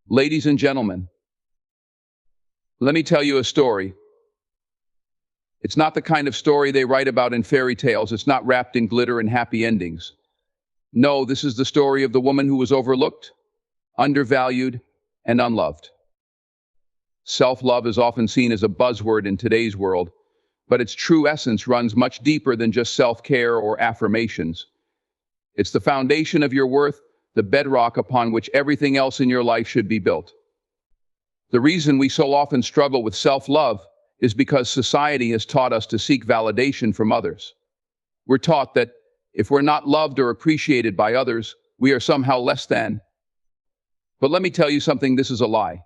Ladies and gentlemen, let me tell you a story. It's not the kind of story they write about in fairy tales. It's not wrapped in glitter and happy endings. No, this is the story of the woman who was overlooked, undervalued, and unloved. Self-love is often seen as a buzzword in today's world, but its true essence runs much deeper than just self-care or affirmations. It's the foundation of your worth, the bedrock upon which everything else in your life should be built. The reason we so often struggle with self-love is because society has taught us to seek validation from others. We're taught that if we're not loved or appreciated by others, we are somehow less than. But let me tell you something, this is a lie.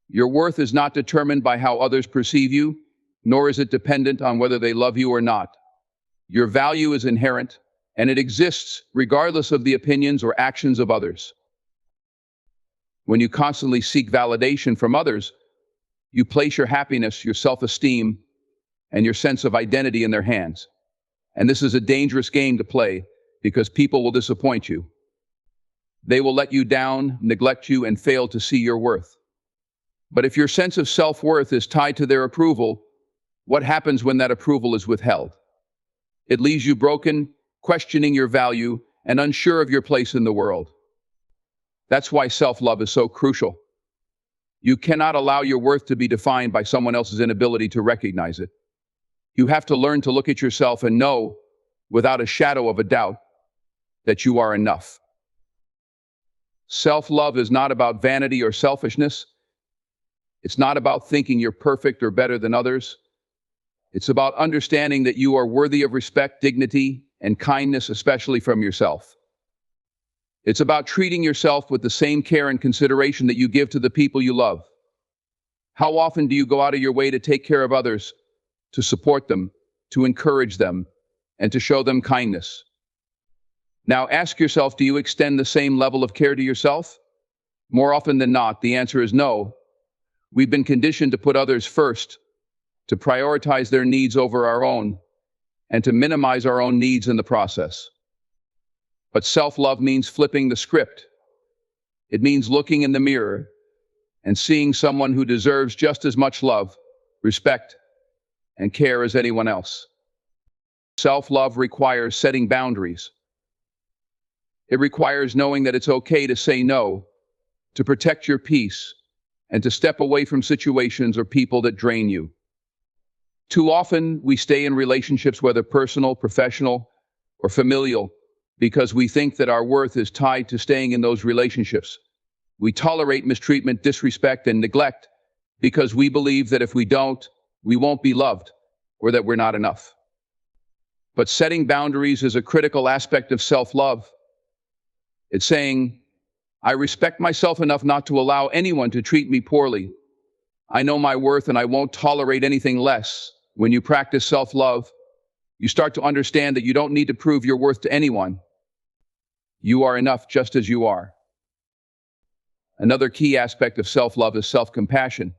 Your worth is not determined by how others perceive you, nor is it dependent on whether they love you or not. Your value is inherent, and it exists regardless of the opinions or actions of others. When you constantly seek validation from others, you place your happiness, your self-esteem, and your sense of identity in their hands. And this is a dangerous game to play because people will disappoint you. They will let you down, neglect you, and fail to see your worth. But if your sense of self-worth is tied to their approval, what happens when that approval is withheld? It leaves you broken, questioning your value, and unsure of your place in the world. That's why self-love is so crucial. You cannot allow your worth to be defined by someone else's inability to recognize it. You have to learn to look at yourself and know, without a shadow of a doubt, that you are enough. Self-love is not about vanity or selfishness. It's not about thinking you're perfect or better than others. It's about understanding that you are worthy of respect, dignity, and kindness, especially from yourself. It's about treating yourself with the same care and consideration that you give to the people you love. How often do you go out of your way to take care of others, to support them, to encourage them, and to show them kindness? Now ask yourself, do you extend the same level of care to yourself? More often than not, the answer is no. We've been conditioned to put others first, to prioritize their needs over our own, and to minimize our own needs in the process. But self-love means flipping the script. It means looking in the mirror and seeing someone who deserves just as much love, respect, and care as anyone else. Self-love requires setting boundaries. It requires knowing that it's okay to say no, to protect your peace, and to step away from situations or people that drain you. Too often, we stay in relationships, whether personal, professional, or familial, because we think that our worth is tied to staying in those relationships. We tolerate mistreatment, disrespect, and neglect because we believe that if we don't, we won't be loved, or that we're not enough. But setting boundaries is a critical aspect of self-love. It's saying, I respect myself enough not to allow anyone to treat me poorly. I know my worth and I won't tolerate anything less. When you practice self-love, you start to understand that you don't need to prove your worth to anyone. You are enough just as you are. Another key aspect of self-love is self-compassion.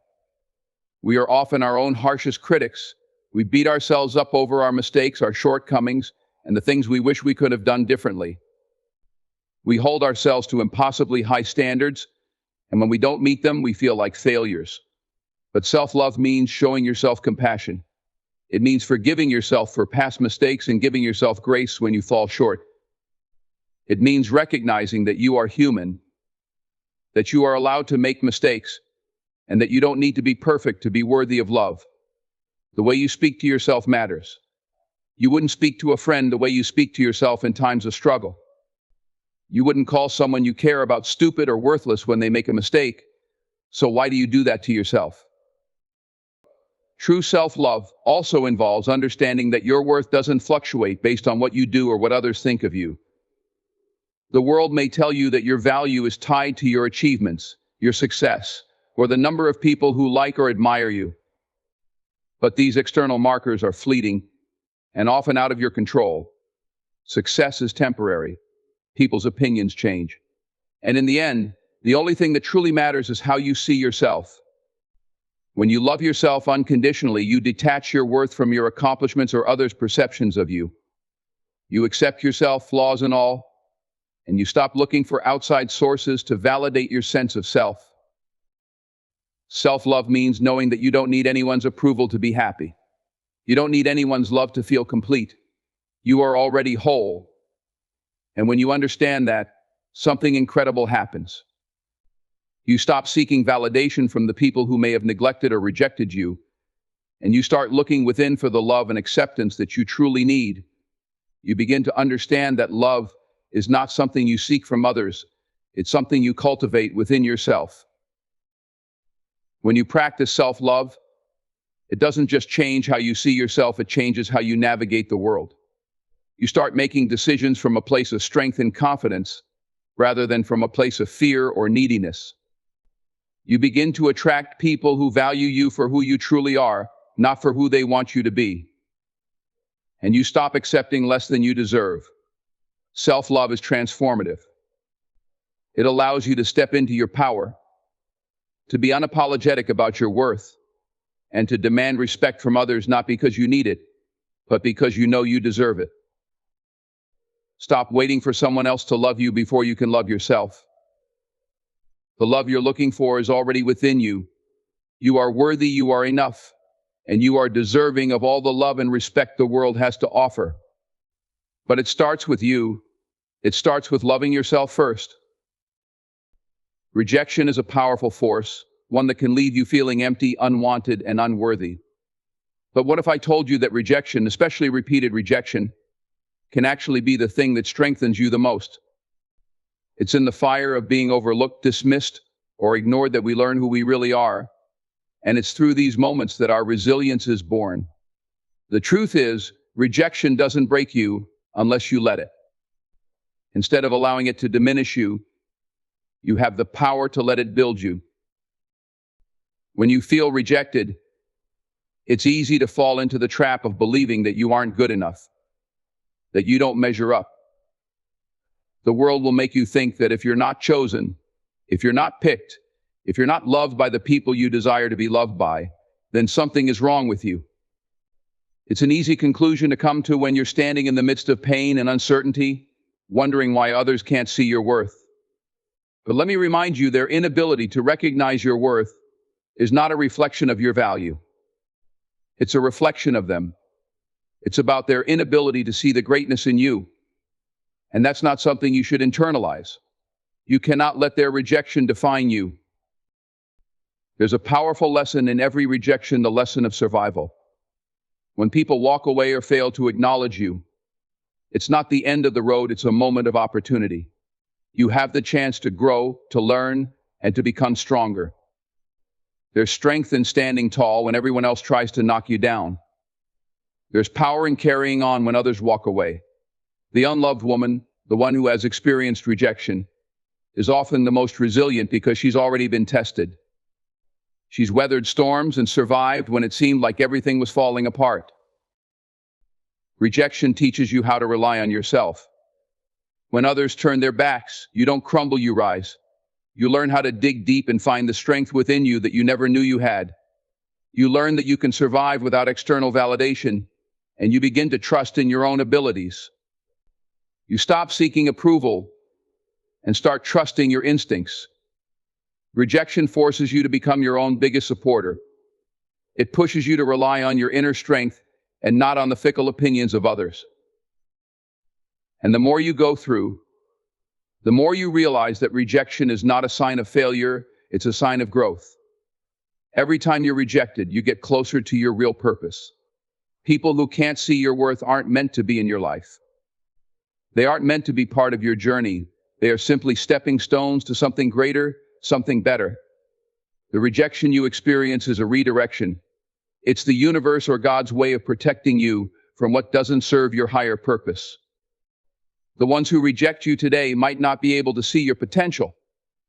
We are often our own harshest critics. We beat ourselves up over our mistakes, our shortcomings, and the things we wish we could have done differently. We hold ourselves to impossibly high standards, and when we don't meet them, we feel like failures. But self-love means showing yourself compassion. It means forgiving yourself for past mistakes and giving yourself grace when you fall short. It means recognizing that you are human, that you are allowed to make mistakes, and that you don't need to be perfect to be worthy of love. The way you speak to yourself matters. You wouldn't speak to a friend the way you speak to yourself in times of struggle. You wouldn't call someone you care about stupid or worthless when they make a mistake. So why do you do that to yourself? True self-love also involves understanding that your worth doesn't fluctuate based on what you do or what others think of you. The world may tell you that your value is tied to your achievements, your success, or the number of people who like or admire you. But these external markers are fleeting and often out of your control. Success is temporary. People's opinions change. And in the end, the only thing that truly matters is how you see yourself. When you love yourself unconditionally, you detach your worth from your accomplishments or others' perceptions of you. You accept yourself, flaws and all, and you stop looking for outside sources to validate your sense of self. Self-love means knowing that you don't need anyone's approval to be happy. You don't need anyone's love to feel complete. You are already whole. And when you understand that, something incredible happens. You stop seeking validation from the people who may have neglected or rejected you, and you start looking within for the love and acceptance that you truly need. You begin to understand that love is not something you seek from others, it's something you cultivate within yourself. When you practice self-love, it doesn't just change how you see yourself, it changes how you navigate the world. You start making decisions from a place of strength and confidence, rather than from a place of fear or neediness. You begin to attract people who value you for who you truly are, not for who they want you to be. And you stop accepting less than you deserve. Self-love is transformative. It allows you to step into your power, to be unapologetic about your worth, and to demand respect from others not because you need it, but because you know you deserve it. Stop waiting for someone else to love you before you can love yourself. The love you're looking for is already within you. You are worthy, you are enough, and you are deserving of all the love and respect the world has to offer. But it starts with you. It starts with loving yourself first. Rejection is a powerful force, one that can leave you feeling empty, unwanted, and unworthy. But what if I told you that rejection, especially repeated rejection, can actually be the thing that strengthens you the most? It's in the fire of being overlooked, dismissed, or ignored that we learn who we really are. And it's through these moments that our resilience is born. The truth is, rejection doesn't break you unless you let it. Instead of allowing it to diminish you, you have the power to let it build you. When you feel rejected, it's easy to fall into the trap of believing that you aren't good enough, that you don't measure up. The world will make you think that if you're not chosen, if you're not picked, if you're not loved by the people you desire to be loved by, then something is wrong with you. It's an easy conclusion to come to when you're standing in the midst of pain and uncertainty, wondering why others can't see your worth. But let me remind you, their inability to recognize your worth is not a reflection of your value. It's a reflection of them. It's about their inability to see the greatness in you. And that's not something you should internalize. You cannot let their rejection define you. There's a powerful lesson in every rejection, the lesson of survival. When people walk away or fail to acknowledge you, it's not the end of the road, it's a moment of opportunity. You have the chance to grow, to learn, and to become stronger. There's strength in standing tall when everyone else tries to knock you down. There's power in carrying on when others walk away. The unloved woman, the one who has experienced rejection, is often the most resilient because she's already been tested. She's weathered storms and survived when it seemed like everything was falling apart. Rejection teaches you how to rely on yourself. When others turn their backs, you don't crumble, you rise. You learn how to dig deep and find the strength within you that you never knew you had. You learn that you can survive without external validation, and you begin to trust in your own abilities. You stop seeking approval and start trusting your instincts. Rejection forces you to become your own biggest supporter. It pushes you to rely on your inner strength and not on the fickle opinions of others. And the more you go through, the more you realize that rejection is not a sign of failure, it's a sign of growth. Every time you're rejected, you get closer to your real purpose. People who can't see your worth aren't meant to be in your life. They aren't meant to be part of your journey. They are simply stepping stones to something greater, something better. The rejection you experience is a redirection. It's the universe or God's way of protecting you from what doesn't serve your higher purpose. The ones who reject you today might not be able to see your potential,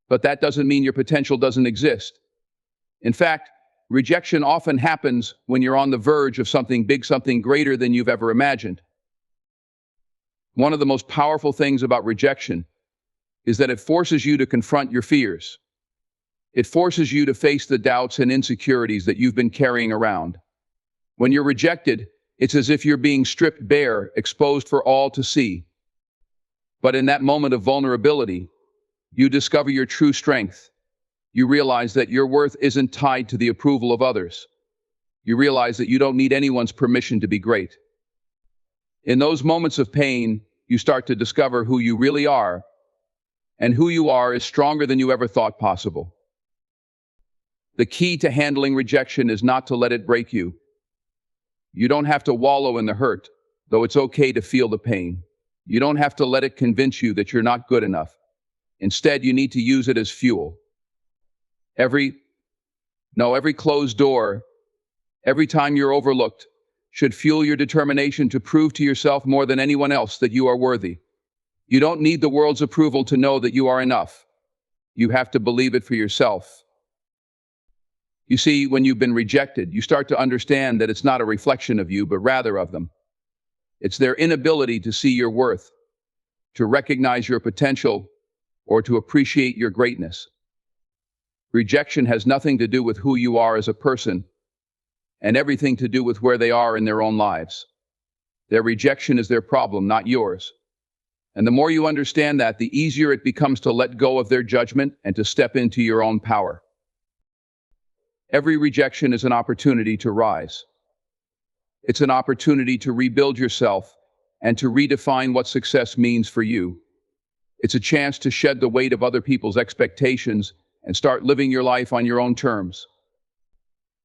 but that doesn't mean your potential doesn't exist. In fact, rejection often happens when you're on the verge of something big, something greater than you've ever imagined. One of the most powerful things about rejection is that it forces you to confront your fears. It forces you to face the doubts and insecurities that you've been carrying around. When you're rejected, it's as if you're being stripped bare, exposed for all to see. But in that moment of vulnerability, you discover your true strength. You realize that your worth isn't tied to the approval of others. You realize that you don't need anyone's permission to be great. In those moments of pain, you start to discover who you really are, and who you are is stronger than you ever thought possible. The key to handling rejection is not to let it break you. You don't have to wallow in the hurt, though it's okay to feel the pain. You don't have to let it convince you that you're not good enough. Instead, you need to use it as fuel. Every closed door, every time you're overlooked, should fuel your determination to prove to yourself more than anyone else that you are worthy. You don't need the world's approval to know that you are enough. You have to believe it for yourself. You see, when you've been rejected, you start to understand that it's not a reflection of you, but rather of them. It's their inability to see your worth, to recognize your potential, or to appreciate your greatness. Rejection has nothing to do with who you are as a person, and everything to do with where they are in their own lives. Their rejection is their problem, not yours. And the more you understand that, the easier it becomes to let go of their judgment and to step into your own power. Every rejection is an opportunity to rise. It's an opportunity to rebuild yourself and to redefine what success means for you. It's a chance to shed the weight of other people's expectations and start living your life on your own terms.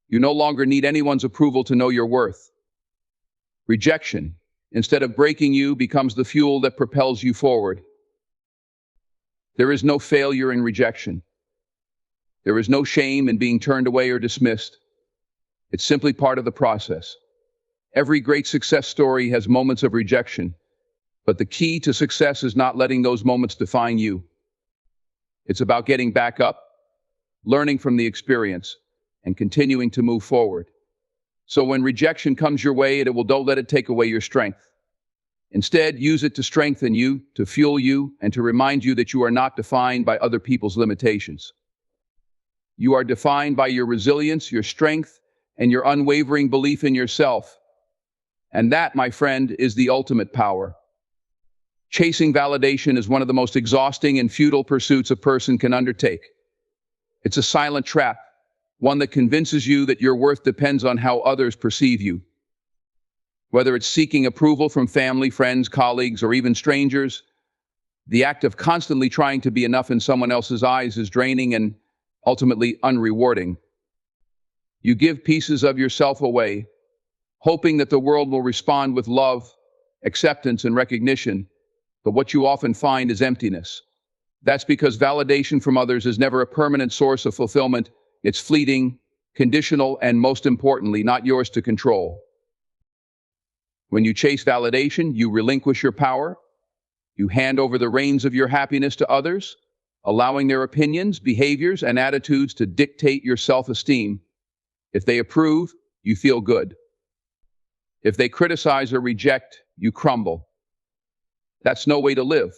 You no longer need anyone's approval to know your worth. Rejection, instead of breaking you, becomes the fuel that propels you forward. There is no failure in rejection. There is no shame in being turned away or dismissed. It's simply part of the process. Every great success story has moments of rejection, but the key to success is not letting those moments define you. It's about getting back up, learning from the experience, and continuing to move forward. So when rejection comes your way, don't let it take away your strength. Instead, use it to strengthen you, to fuel you, and to remind you that you are not defined by other people's limitations. You are defined by your resilience, your strength, and your unwavering belief in yourself. And that, my friend, is the ultimate power. Chasing validation is one of the most exhausting and futile pursuits a person can undertake. It's a silent trap, one that convinces you that your worth depends on how others perceive you. Whether it's seeking approval from family, friends, colleagues, or even strangers, the act of constantly trying to be enough in someone else's eyes is draining and ultimately unrewarding. You give pieces of yourself away, hoping that the world will respond with love, acceptance, and recognition, but what you often find is emptiness. That's because validation from others is never a permanent source of fulfillment. It's fleeting, conditional, and most importantly, not yours to control. When you chase validation, you relinquish your power. You hand over the reins of your happiness to others, allowing their opinions, behaviors, and attitudes to dictate your self-esteem. If they approve, you feel good. If they criticize or reject, you crumble. That's no way to live.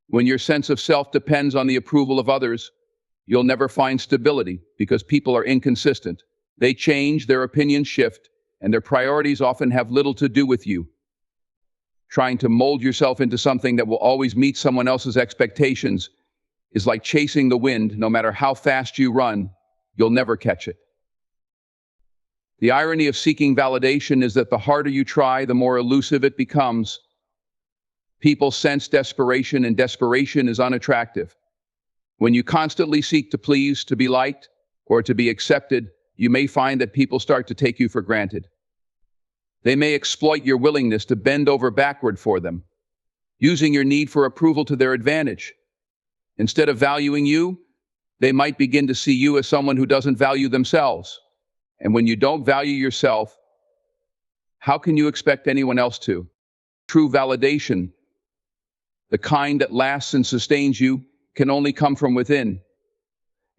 When your sense of self depends on the approval of others, you'll never find stability because people are inconsistent. They change, their opinions shift, and their priorities often have little to do with you. Trying to mold yourself into something that will always meet someone else's expectations is like chasing the wind. No matter how fast you run, you'll never catch it. The irony of seeking validation is that the harder you try, the more elusive it becomes. People sense desperation, and desperation is unattractive. When you constantly seek to please, to be liked, or to be accepted, you may find that people start to take you for granted. They may exploit your willingness to bend over backward for them, using your need for approval to their advantage. Instead of valuing you, they might begin to see you as someone who doesn't value themselves. And when you don't value yourself, how can you expect anyone else to? True validation, the kind that lasts and sustains you, can only come from within.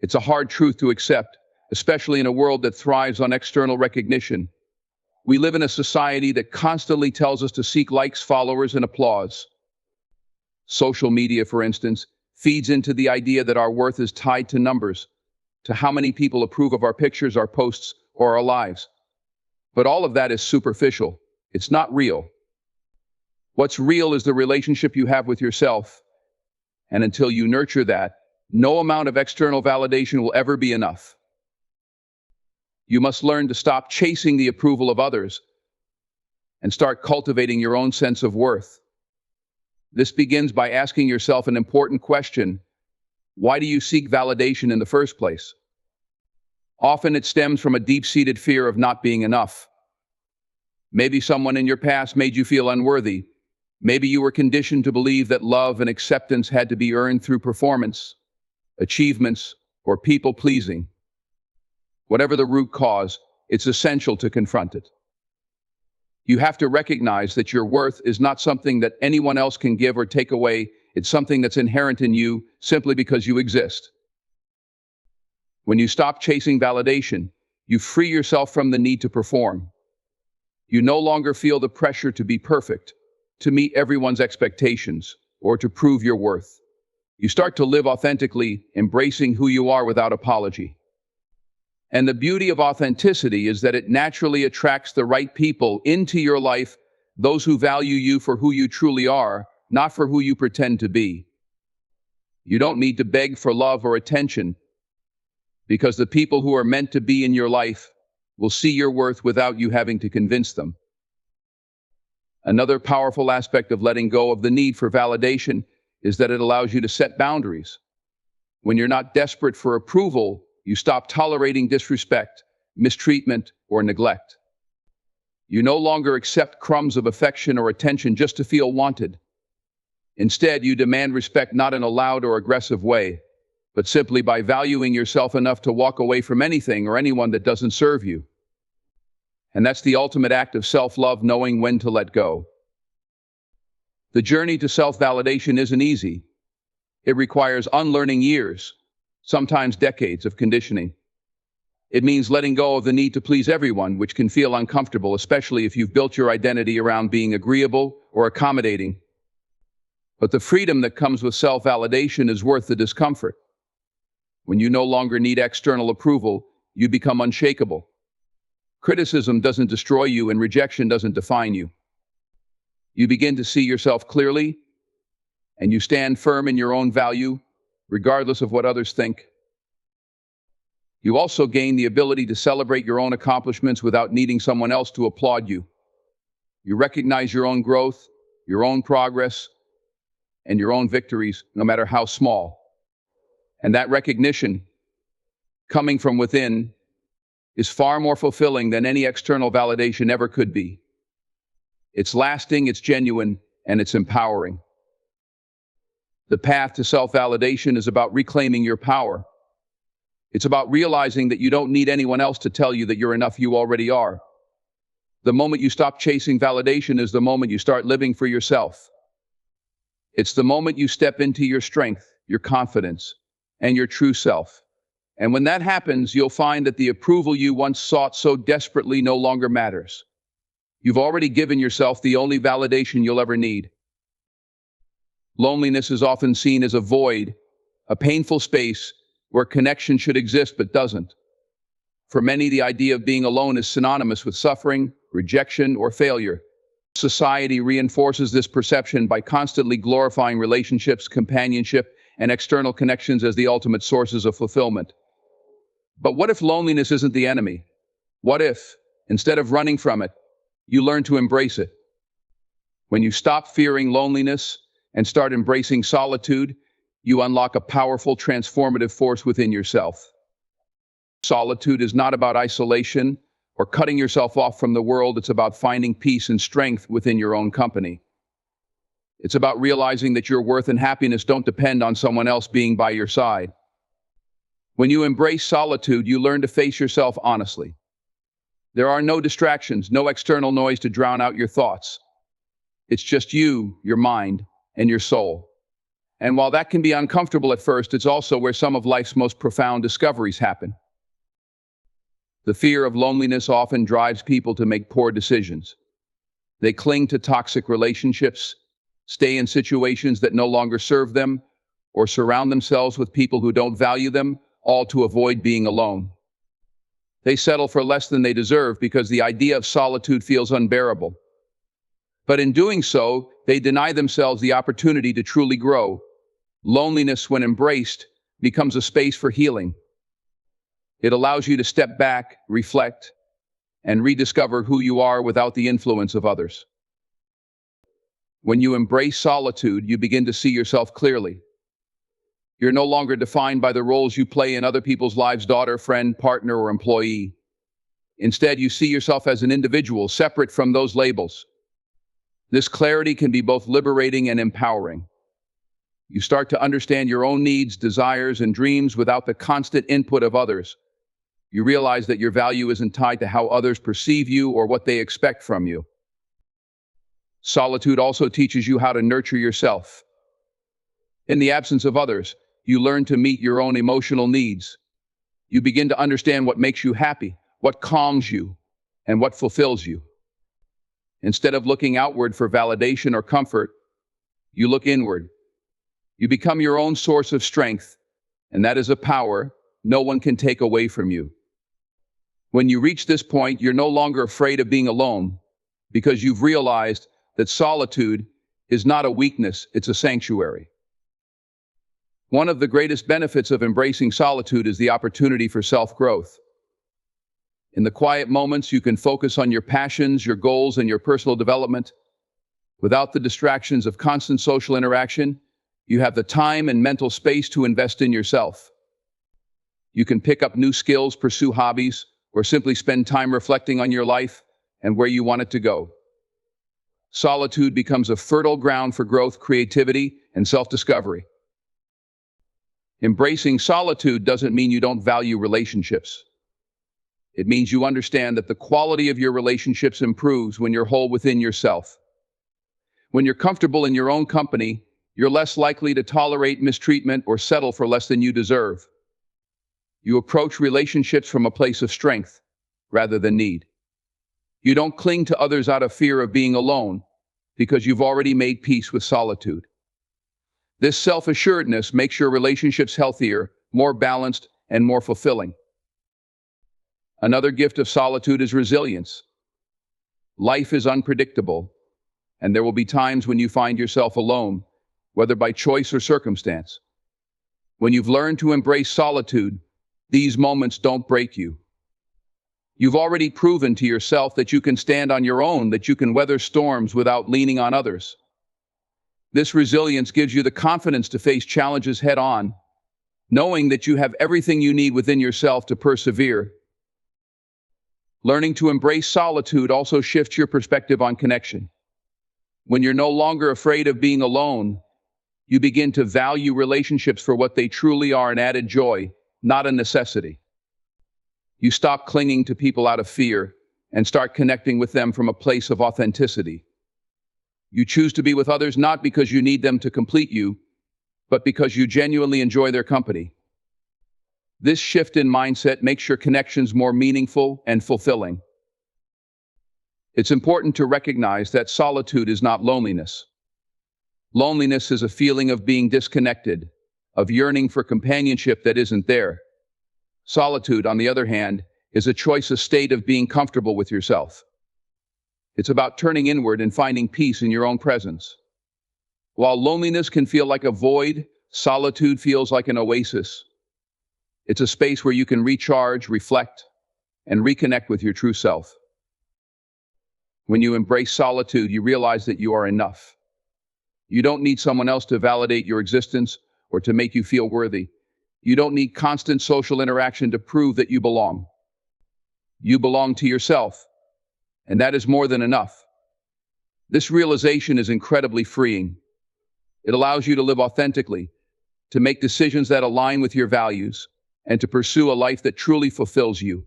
It's a hard truth to accept, especially in a world that thrives on external recognition. We live in a society that constantly tells us to seek likes, followers, and applause. Social media, for instance, feeds into the idea that our worth is tied to numbers, to how many people approve of our pictures, our posts, or our lives. But all of that is superficial. It's not real. What's real is the relationship you have with yourself, and until you nurture that, no amount of external validation will ever be enough. You must learn to stop chasing the approval of others and start cultivating your own sense of worth. This begins by asking yourself an important question: why do you seek validation in the first place? Often it stems from a deep-seated fear of not being enough. Maybe someone in your past made you feel unworthy. Maybe you were conditioned to believe that love and acceptance had to be earned through performance, achievements, or people-pleasing. Whatever the root cause, it's essential to confront it. You have to recognize that your worth is not something that anyone else can give or take away. It's something that's inherent in you simply because you exist. When you stop chasing validation, you free yourself from the need to perform. You no longer feel the pressure to be perfect, to meet everyone's expectations, or to prove your worth. You start to live authentically, embracing who you are without apology. And the beauty of authenticity is that it naturally attracts the right people into your life, those who value you for who you truly are, not for who you pretend to be. You don't need to beg for love or attention, because the people who are meant to be in your life will see your worth without you having to convince them. Another powerful aspect of letting go of the need for validation is that it allows you to set boundaries. When you're not desperate for approval, you stop tolerating disrespect, mistreatment, or neglect. You no longer accept crumbs of affection or attention just to feel wanted. Instead, you demand respect not in a loud or aggressive way, but simply by valuing yourself enough to walk away from anything or anyone that doesn't serve you. And that's the ultimate act of self-love, knowing when to let go. The journey to self-validation isn't easy. It requires unlearning years, sometimes decades of conditioning. It means letting go of the need to please everyone, which can feel uncomfortable, especially if you've built your identity around being agreeable or accommodating. But the freedom that comes with self-validation is worth the discomfort. When you no longer need external approval, you become unshakable. Criticism doesn't destroy you, and rejection doesn't define you. You begin to see yourself clearly, and you stand firm in your own value, regardless of what others think. You also gain the ability to celebrate your own accomplishments without needing someone else to applaud you. You recognize your own growth, your own progress, and your own victories, no matter how small. And that recognition, coming from within, is far more fulfilling than any external validation ever could be. It's lasting, it's genuine, and it's empowering. The path to self-validation is about reclaiming your power. It's about realizing that you don't need anyone else to tell you that you're enough. You already are. The moment you stop chasing validation is the moment you start living for yourself. It's the moment you step into your strength, your confidence, and your true self. And when that happens, you'll find that the approval you once sought so desperately no longer matters. You've already given yourself the only validation you'll ever need. Loneliness is often seen as a void, a painful space where connection should exist but doesn't. For many, the idea of being alone is synonymous with suffering, rejection, or failure. Society reinforces this perception by constantly glorifying relationships, companionship, and external connections as the ultimate sources of fulfillment. But what if loneliness isn't the enemy? What if, instead of running from it, you learn to embrace it? When you stop fearing loneliness and start embracing solitude, you unlock a powerful, transformative force within yourself. Solitude is not about isolation or cutting yourself off from the world. It's about finding peace and strength within your own company. It's about realizing that your worth and happiness don't depend on someone else being by your side. When you embrace solitude, you learn to face yourself honestly. There are no distractions, no external noise to drown out your thoughts. It's just you, your mind, and your soul. And while that can be uncomfortable at first, it's also where some of life's most profound discoveries happen. The fear of loneliness often drives people to make poor decisions. They cling to toxic relationships, stay in situations that no longer serve them, or surround themselves with people who don't value them, all to avoid being alone. They settle for less than they deserve because the idea of solitude feels unbearable. But in doing so, they deny themselves the opportunity to truly grow. Loneliness, when embraced, becomes a space for healing. It allows you to step back, reflect, and rediscover who you are without the influence of others. When you embrace solitude, you begin to see yourself clearly. You're no longer defined by the roles you play in other people's lives: daughter, friend, partner, or employee. Instead, you see yourself as an individual, separate from those labels. This clarity can be both liberating and empowering. You start to understand your own needs, desires, and dreams without the constant input of others. You realize that your value isn't tied to how others perceive you or what they expect from you. Solitude also teaches you how to nurture yourself. In the absence of others, you learn to meet your own emotional needs. You begin to understand what makes you happy, what calms you, and what fulfills you. Instead of looking outward for validation or comfort, you look inward. You become your own source of strength, and that is a power no one can take away from you. When you reach this point, you're no longer afraid of being alone, because you've realized that solitude is not a weakness, it's a sanctuary. One of the greatest benefits of embracing solitude is the opportunity for self-growth. In the quiet moments, you can focus on your passions, your goals, and your personal development. Without the distractions of constant social interaction, you have the time and mental space to invest in yourself. You can pick up new skills, pursue hobbies, or simply spend time reflecting on your life and where you want it to go. Solitude becomes a fertile ground for growth, creativity, and self-discovery. Embracing solitude doesn't mean you don't value relationships. It means you understand that the quality of your relationships improves when you're whole within yourself. When you're comfortable in your own company, you're less likely to tolerate mistreatment or settle for less than you deserve. You approach relationships from a place of strength rather than need. You don't cling to others out of fear of being alone, because you've already made peace with solitude. This self-assuredness makes your relationships healthier, more balanced, and more fulfilling. Another gift of solitude is resilience. Life is unpredictable, and there will be times when you find yourself alone, whether by choice or circumstance. When you've learned to embrace solitude, these moments don't break you. You've already proven to yourself that you can stand on your own, that you can weather storms without leaning on others. This resilience gives you the confidence to face challenges head-on, knowing that you have everything you need within yourself to persevere. Learning to embrace solitude also shifts your perspective on connection. When you're no longer afraid of being alone, you begin to value relationships for what they truly are: an added joy, not a necessity. You stop clinging to people out of fear and start connecting with them from a place of authenticity. You choose to be with others not because you need them to complete you, but because you genuinely enjoy their company. This shift in mindset makes your connections more meaningful and fulfilling. It's important to recognize that solitude is not loneliness. Loneliness is a feeling of being disconnected, of yearning for companionship that isn't there. Solitude, on the other hand, is a choice, a state of being comfortable with yourself. It's about turning inward and finding peace in your own presence. While loneliness can feel like a void, solitude feels like an oasis. It's a space where you can recharge, reflect, and reconnect with your true self. When you embrace solitude, you realize that you are enough. You don't need someone else to validate your existence or to make you feel worthy. You don't need constant social interaction to prove that you belong. You belong to yourself, and that is more than enough. This realization is incredibly freeing. It allows you to live authentically, to make decisions that align with your values, and to pursue a life that truly fulfills you.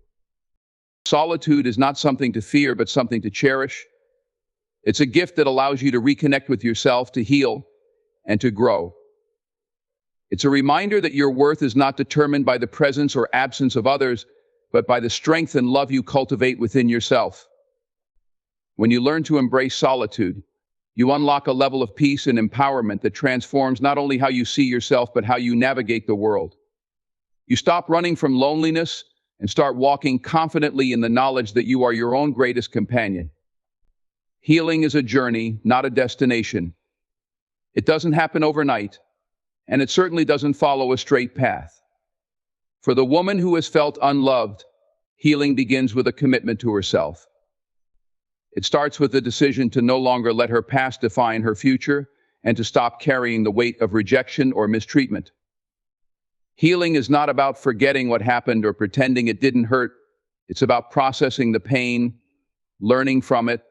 Solitude is not something to fear, but something to cherish. It's a gift that allows you to reconnect with yourself, to heal, and to grow. It's a reminder that your worth is not determined by the presence or absence of others, but by the strength and love you cultivate within yourself. When you learn to embrace solitude, you unlock a level of peace and empowerment that transforms not only how you see yourself, but how you navigate the world. You stop running from loneliness and start walking confidently in the knowledge that you are your own greatest companion. Healing is a journey, not a destination. It doesn't happen overnight, and it certainly doesn't follow a straight path. For the woman who has felt unloved, healing begins with a commitment to herself. It starts with the decision to no longer let her past define her future and to stop carrying the weight of rejection or mistreatment. Healing is not about forgetting what happened or pretending it didn't hurt. It's about processing the pain, learning from it,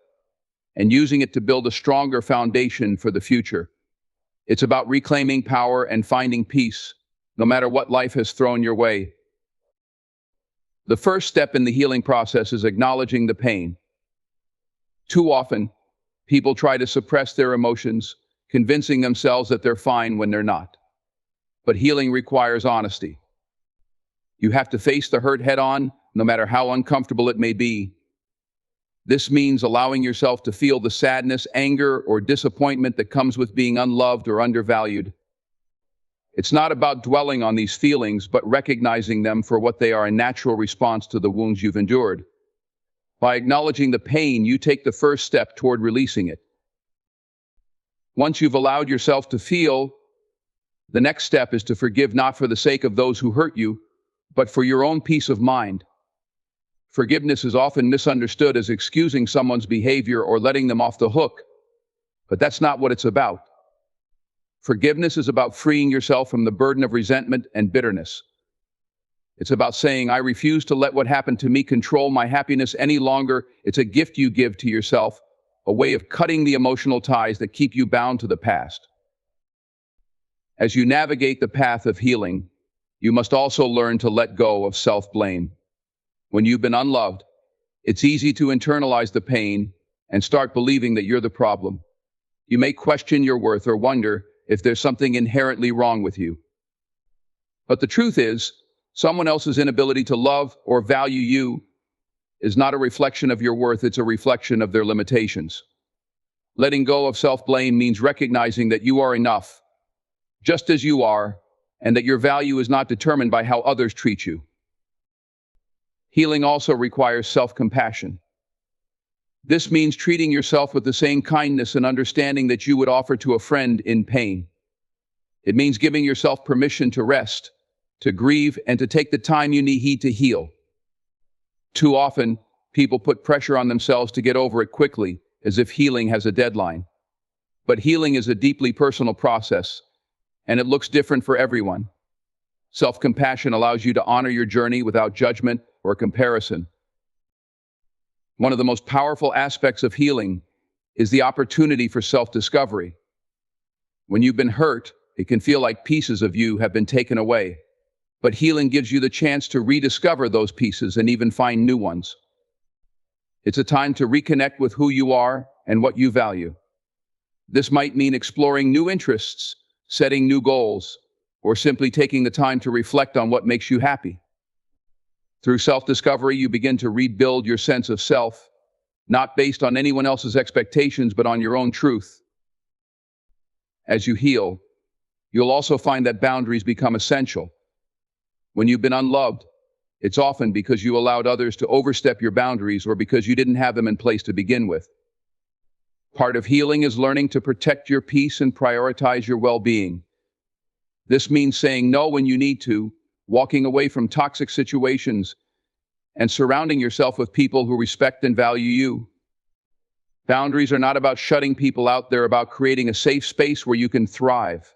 and using it to build a stronger foundation for the future. It's about reclaiming power and finding peace, no matter what life has thrown your way. The first step in the healing process is acknowledging the pain. Too often, people try to suppress their emotions, convincing themselves that they're fine when they're not. But healing requires honesty. You have to face the hurt head-on, no matter how uncomfortable it may be. This means allowing yourself to feel the sadness, anger, or disappointment that comes with being unloved or undervalued. It's not about dwelling on these feelings, but recognizing them for what they are, a natural response to the wounds you've endured. By acknowledging the pain, you take the first step toward releasing it. Once you've allowed yourself to feel, the next step is to forgive, not for the sake of those who hurt you, but for your own peace of mind. Forgiveness is often misunderstood as excusing someone's behavior or letting them off the hook, but that's not what it's about. Forgiveness is about freeing yourself from the burden of resentment and bitterness. It's about saying, I refuse to let what happened to me control my happiness any longer. It's a gift you give to yourself, a way of cutting the emotional ties that keep you bound to the past. As you navigate the path of healing, you must also learn to let go of self-blame. When you've been unloved, it's easy to internalize the pain and start believing that you're the problem. You may question your worth or wonder if there's something inherently wrong with you. But the truth is, someone else's inability to love or value you is not a reflection of your worth, it's a reflection of their limitations. Letting go of self-blame means recognizing that you are enough, just as you are, and that your value is not determined by how others treat you. Healing also requires self-compassion. This means treating yourself with the same kindness and understanding that you would offer to a friend in pain. It means giving yourself permission to rest, to grieve, and to take the time you need to heal. Too often, people put pressure on themselves to get over it quickly, as if healing has a deadline. But healing is a deeply personal process, and it looks different for everyone. Self-compassion allows you to honor your journey without judgment or comparison. One of the most powerful aspects of healing is the opportunity for self-discovery. When you've been hurt, it can feel like pieces of you have been taken away. But healing gives you the chance to rediscover those pieces and even find new ones. It's a time to reconnect with who you are and what you value. This might mean exploring new interests, setting new goals, or simply taking the time to reflect on what makes you happy. Through self-discovery, you begin to rebuild your sense of self, not based on anyone else's expectations, but on your own truth. As you heal, you'll also find that boundaries become essential. When you've been unloved, it's often because you allowed others to overstep your boundaries or because you didn't have them in place to begin with. Part of healing is learning to protect your peace and prioritize your well-being. This means saying no when you need to, walking away from toxic situations, and surrounding yourself with people who respect and value you. Boundaries are not about shutting people out, they're about creating a safe space where you can thrive.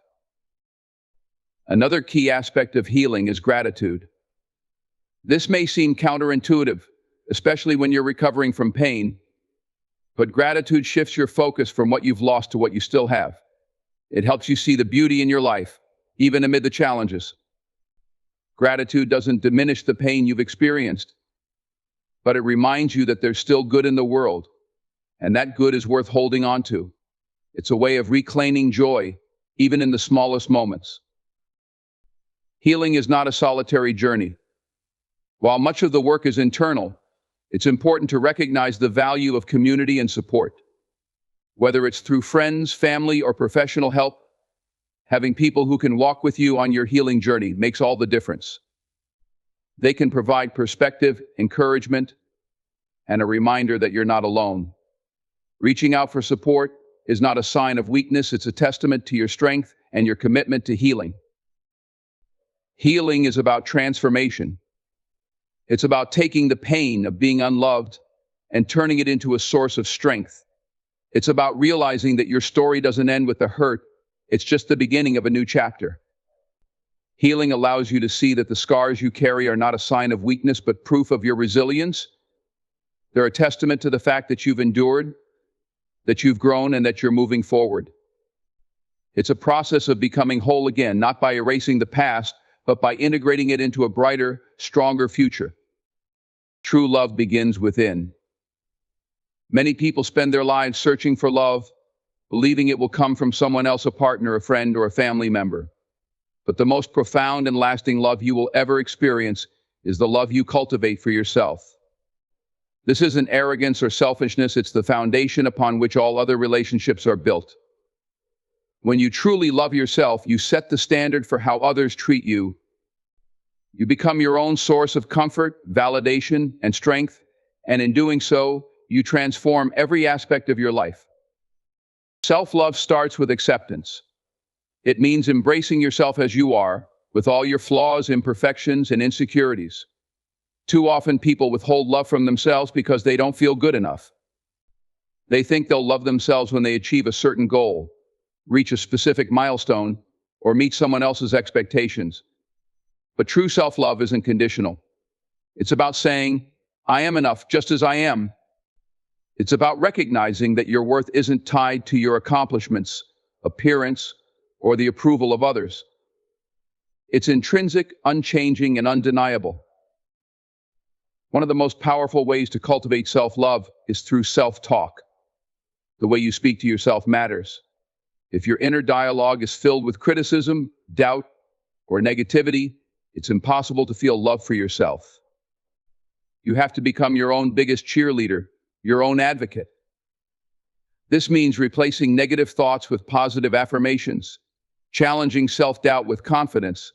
Another key aspect of healing is gratitude. This may seem counterintuitive, especially when you're recovering from pain, but gratitude shifts your focus from what you've lost to what you still have. It helps you see the beauty in your life, even amid the challenges. Gratitude doesn't diminish the pain you've experienced, but it reminds you that there's still good in the world, and that good is worth holding on to. It's a way of reclaiming joy, even in the smallest moments. Healing is not a solitary journey. While much of the work is internal, it's important to recognize the value of community and support. Whether it's through friends, family, or professional help, having people who can walk with you on your healing journey makes all the difference. They can provide perspective, encouragement, and a reminder that you're not alone. Reaching out for support is not a sign of weakness, it's a testament to your strength and your commitment to healing. Healing is about transformation. It's about taking the pain of being unloved and turning it into a source of strength. It's about realizing that your story doesn't end with the hurt, it's just the beginning of a new chapter. Healing allows you to see that the scars you carry are not a sign of weakness, but proof of your resilience. They're a testament to the fact that you've endured, that you've grown, and that you're moving forward. It's a process of becoming whole again, not by erasing the past, but by integrating it into a brighter, stronger future. True love begins within. Many people spend their lives searching for love, believing it will come from someone else, a partner, a friend, or a family member. But the most profound and lasting love you will ever experience is the love you cultivate for yourself. This isn't arrogance or selfishness, it's the foundation upon which all other relationships are built. When you truly love yourself, you set the standard for how others treat you. You become your own source of comfort, validation, and strength, and in doing so, you transform every aspect of your life. Self-love starts with acceptance. It means embracing yourself as you are, with all your flaws, imperfections, and insecurities. Too often people withhold love from themselves because they don't feel good enough. They think they'll love themselves when they achieve a certain goal, reach a specific milestone, or meet someone else's expectations. But true self-love isn't conditional. It's about saying, I am enough just as I am. It's about recognizing that your worth isn't tied to your accomplishments, appearance, or the approval of others. It's intrinsic, unchanging, and undeniable. One of the most powerful ways to cultivate self-love is through self-talk. The way you speak to yourself matters. If your inner dialogue is filled with criticism, doubt, or negativity, it's impossible to feel love for yourself. You have to become your own biggest cheerleader, your own advocate. This means replacing negative thoughts with positive affirmations, challenging self-doubt with confidence,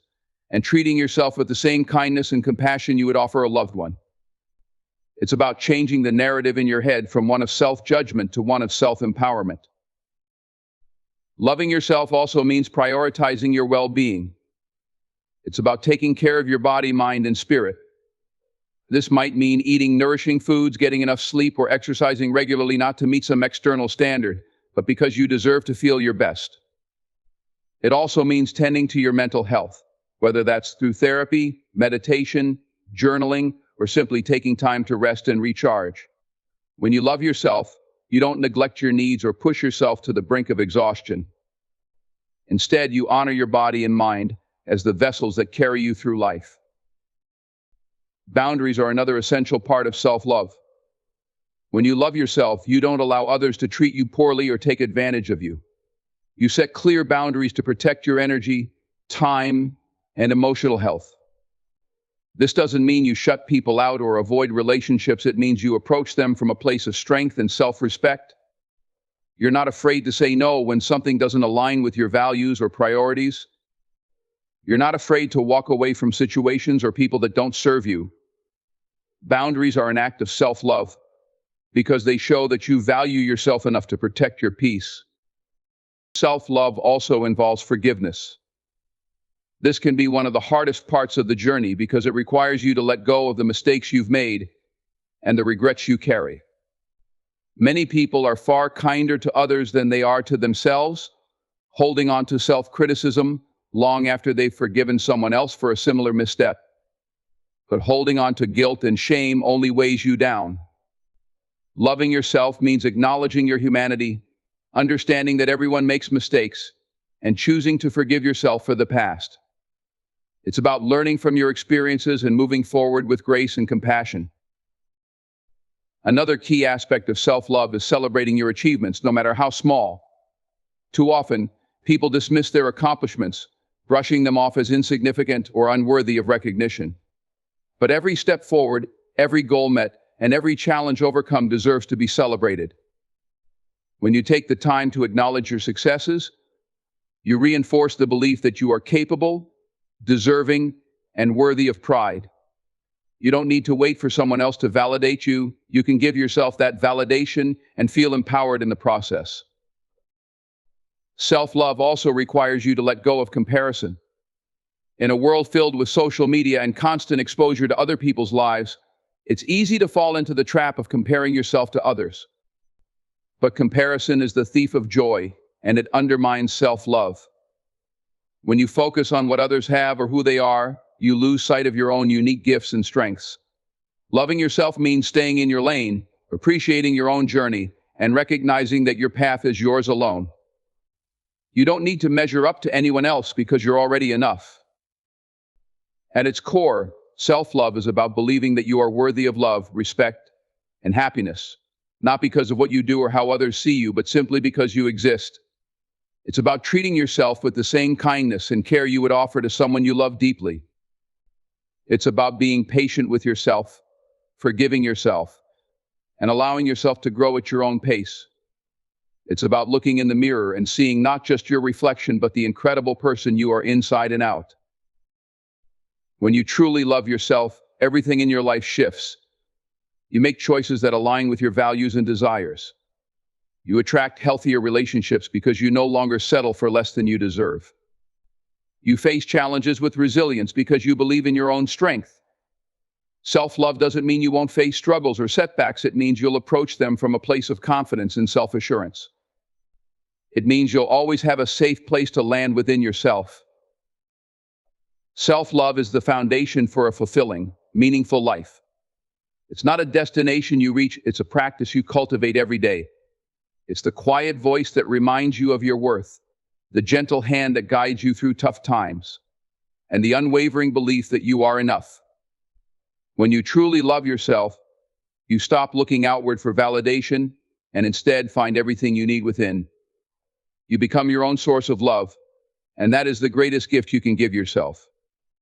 and treating yourself with the same kindness and compassion you would offer a loved one. It's about changing the narrative in your head from one of self-judgment to one of self-empowerment. Loving yourself also means prioritizing your well-being. It's about taking care of your body, mind, and spirit. This might mean eating nourishing foods, getting enough sleep, or exercising regularly, not to meet some external standard, but because you deserve to feel your best. It also means tending to your mental health, whether that's through therapy, meditation, journaling, or simply taking time to rest and recharge. When you love yourself, you don't neglect your needs or push yourself to the brink of exhaustion. Instead, you honor your body and mind as the vessels that carry you through life. Boundaries are another essential part of self-love. When you love yourself, you don't allow others to treat you poorly or take advantage of you. You set clear boundaries to protect your energy, time, and emotional health. This doesn't mean you shut people out or avoid relationships. It means you approach them from a place of strength and self-respect. You're not afraid to say no when something doesn't align with your values or priorities. You're not afraid to walk away from situations or people that don't serve you. Boundaries are an act of self-love because they show that you value yourself enough to protect your peace. Self-love also involves forgiveness. This can be one of the hardest parts of the journey because it requires you to let go of the mistakes you've made and the regrets you carry. Many people are far kinder to others than they are to themselves, holding on to self-criticism long after they've forgiven someone else for a similar misstep. But holding on to guilt and shame only weighs you down. Loving yourself means acknowledging your humanity, understanding that everyone makes mistakes, and choosing to forgive yourself for the past. It's about learning from your experiences and moving forward with grace and compassion. Another key aspect of self-love is celebrating your achievements, no matter how small. Too often, people dismiss their accomplishments, brushing them off as insignificant or unworthy of recognition. But every step forward, every goal met, and every challenge overcome deserves to be celebrated. When you take the time to acknowledge your successes, you reinforce the belief that you are capable, deserving, and worthy of pride. You don't need to wait for someone else to validate you. You can give yourself that validation and feel empowered in the process. Self-love also requires you to let go of comparison. In a world filled with social media and constant exposure to other people's lives, it's easy to fall into the trap of comparing yourself to others. But comparison is the thief of joy, and it undermines self-love. When you focus on what others have or who they are, you lose sight of your own unique gifts and strengths. Loving yourself means staying in your lane, appreciating your own journey, and recognizing that your path is yours alone. You don't need to measure up to anyone else because you're already enough. At its core, self-love is about believing that you are worthy of love, respect, and happiness, not because of what you do or how others see you, but simply because you exist. It's about treating yourself with the same kindness and care you would offer to someone you love deeply. It's about being patient with yourself, forgiving yourself, and allowing yourself to grow at your own pace. It's about looking in the mirror and seeing not just your reflection, but the incredible person you are inside and out. When you truly love yourself, everything in your life shifts. You make choices that align with your values and desires. You attract healthier relationships because you no longer settle for less than you deserve. You face challenges with resilience because you believe in your own strength. Self-love doesn't mean you won't face struggles or setbacks. It means you'll approach them from a place of confidence and self-assurance. It means you'll always have a safe place to land within yourself. Self-love is the foundation for a fulfilling, meaningful life. It's not a destination you reach, it's a practice you cultivate every day. It's the quiet voice that reminds you of your worth, the gentle hand that guides you through tough times, and the unwavering belief that you are enough. When you truly love yourself, you stop looking outward for validation and instead find everything you need within. You become your own source of love, and that is the greatest gift you can give yourself.